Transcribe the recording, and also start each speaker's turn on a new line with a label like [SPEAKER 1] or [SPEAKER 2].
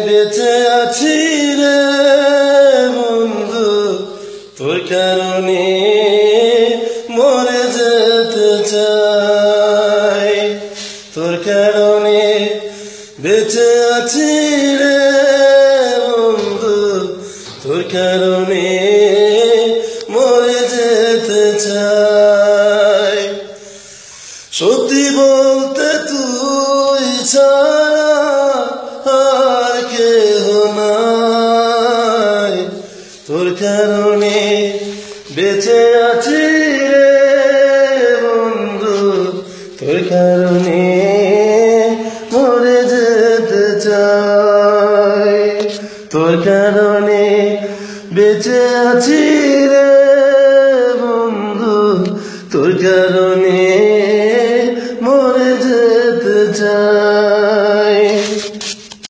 [SPEAKER 1] বেঁচে আছি রে বন্ধু তোর কারণে মরে যেতে চাই তোর কারণে বেঁচে আছি রে বন্ধু তোর কারণে মরে যেতে চাই সত্যি বলতে তুই ছাড়া আর কেহ নাই তোর কারণে বেঁচে আছি রে বন্ধু তোর কারণে মরে যেতে চাই তোর কারণে বেঁচে আছি রে